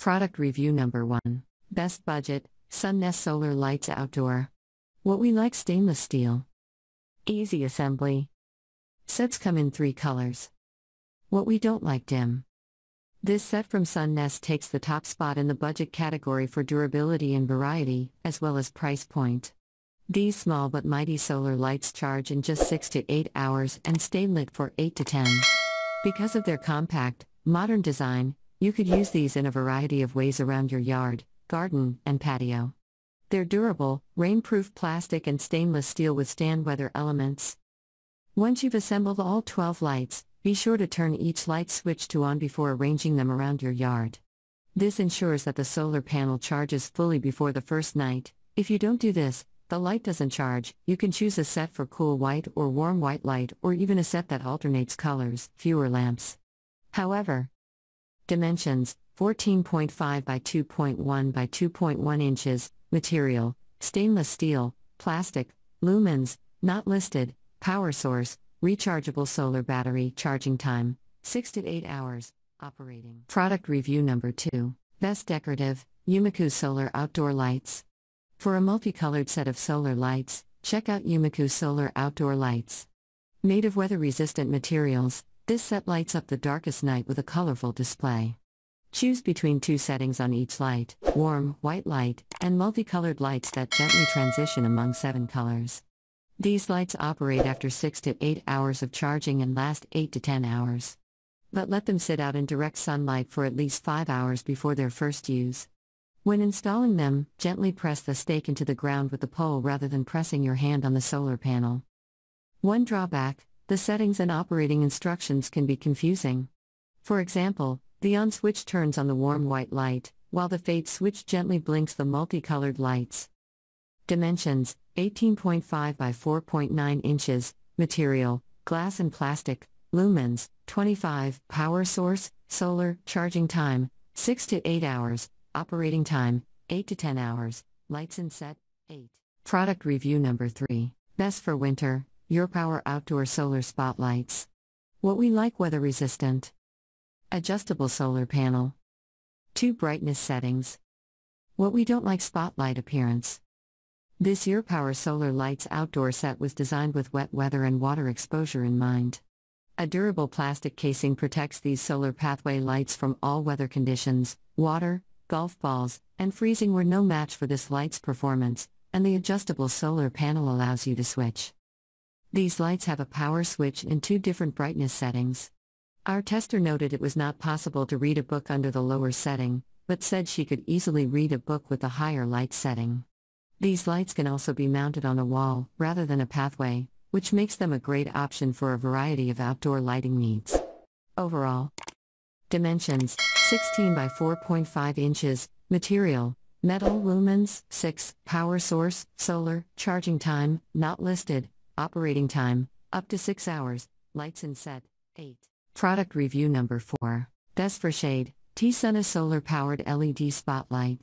Product Review Number 1. Best Budget, SunNest Solar Lights Outdoor. What we like: stainless steel. Easy assembly. Sets come in 3 colors. What we don't like: dim. This set from SunNest takes the top spot in the budget category for durability and variety, as well as price point. These small but mighty solar lights charge in just 6 to 8 hours and stay lit for 8 to 10. Because of their compact, modern design, you could use these in a variety of ways around your yard, garden, and patio. They're durable, rainproof plastic and stainless steel withstand weather elements. Once you've assembled all 12 lights, be sure to turn each light switch to on before arranging them around your yard. This ensures that the solar panel charges fully before the first night. If you don't do this, the light doesn't charge. You can choose a set for cool white or warm white light, or even a set that alternates colors, fewer lamps. However, dimensions: 14.5 by 2.1 by 2.1 inches, material: stainless steel, plastic, lumens, not listed, power source: rechargeable solar battery, charging time: 6 to 8 hours, operating. Product Review Number 2. Best Decorative, Yumiku Solar Outdoor Lights. For a multicolored set of solar lights, check out Yumiku Solar Outdoor Lights. Made of weather-resistant materials, this set lights up the darkest night with a colorful display. Choose between 2 settings on each light: warm, white light, and multicolored lights that gently transition among 7 colors. These lights operate after 6 to 8 hours of charging and last 8 to 10 hours. But let them sit out in direct sunlight for at least 5 hours before their first use. When installing them, gently press the stake into the ground with the pole rather than pressing your hand on the solar panel. One drawback: the settings and operating instructions can be confusing. For example, the on switch turns on the warm white light, while the fade switch gently blinks the multicolored lights. Dimensions: 18.5 by 4.9 inches, material: glass and plastic, lumens: 25, power source: solar, charging time: 6 to 8 hours, operating time: 8 to 10 hours, lights in set: 8. Product Review Number 3. Best for Winter, Your Power Outdoor Solar Spotlights. What we like: weather resistant. Adjustable solar panel. 2 brightness settings. What we don't like: spotlight appearance. This Your Power Solar Lights outdoor set was designed with wet weather and water exposure in mind. A durable plastic casing protects these solar pathway lights from all weather conditions. Water, golf balls, and freezing were no match for this light's performance, and the adjustable solar panel allows you to switch. These lights have a power switch in 2 different brightness settings. Our tester noted it was not possible to read a book under the lower setting, but said she could easily read a book with the higher light setting. These lights can also be mounted on a wall, rather than a pathway, which makes them a great option for a variety of outdoor lighting needs. Overall, dimensions: 16 by 4.5 inches, material: metal, lumens: 6, power source: solar, charging time: not listed, operating time: up to 6 hours, lights in set: 8. Product Review Number 4. Best for Shade, T-Sunnis Solar Powered LED Spotlight.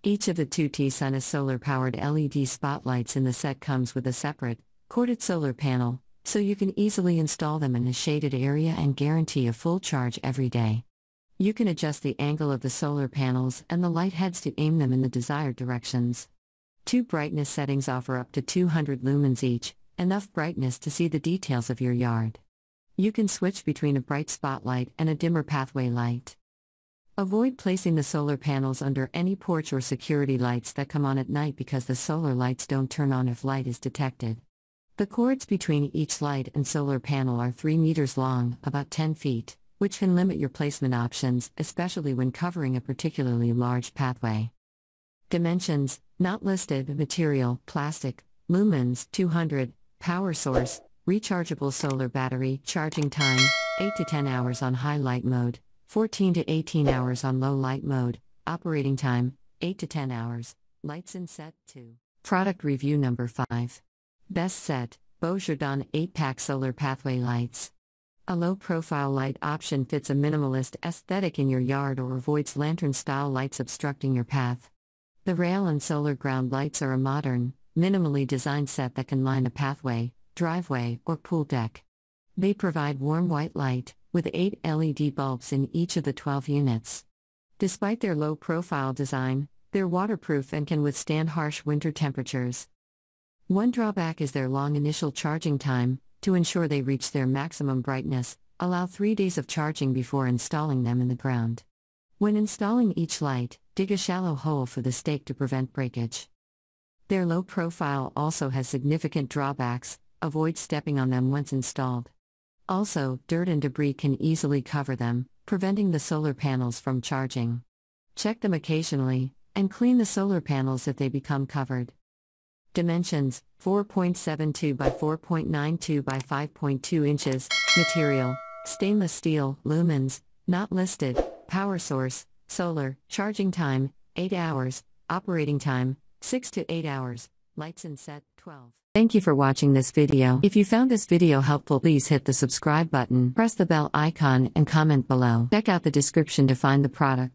Each of the 2 T-Sunnis Solar Powered LED spotlights in the set comes with a separate, corded solar panel, so you can easily install them in a shaded area and guarantee a full charge every day. You can adjust the angle of the solar panels and the light heads to aim them in the desired directions. 2 brightness settings offer up to 200 lumens each, enough brightness to see the details of your yard. You can switch between a bright spotlight and a dimmer pathway light. Avoid placing the solar panels under any porch or security lights that come on at night because the solar lights don't turn on if light is detected. The cords between each light and solar panel are 3 meters long, about 10 feet, which can limit your placement options, especially when covering a particularly large pathway. Dimensions: not listed, material: plastic, lumens: 200, power source: rechargeable solar battery, charging time: 8 to 10 hours on high light mode, 14 to 18 hours on low light mode, operating time: 8 to 10 hours, lights in set: 2. Product Review Number 5. Best Set, Beaujourdon 8-pack Solar Pathway Lights. A low-profile light option fits a minimalist aesthetic in your yard or avoids lantern-style lights obstructing your path. The rail and solar ground lights are a modern, minimally designed set that can line a pathway, driveway, or pool deck. They provide warm white light, with 8 LED bulbs in each of the 12 units. Despite their low-profile design, they're waterproof and can withstand harsh winter temperatures. One drawback is their long initial charging time. To ensure they reach their maximum brightness, allow 3 days of charging before installing them in the ground. When installing each light, dig a shallow hole for the stake to prevent breakage. Their low profile also has significant drawbacks. Avoid stepping on them once installed. Also, dirt and debris can easily cover them, preventing the solar panels from charging. Check them occasionally, and clean the solar panels if they become covered. Dimensions: 4.72 by 4.92 by 5.2 inches. Material: stainless steel. Lumens: not listed. Power source: solar. Charging time: 8 hours. Operating time: 6 to 8 hours. Lights in set: 12. Thank you for watching this video. If you found this video helpful, please hit the subscribe button, press the bell icon, and comment below. Check out the description to find the product.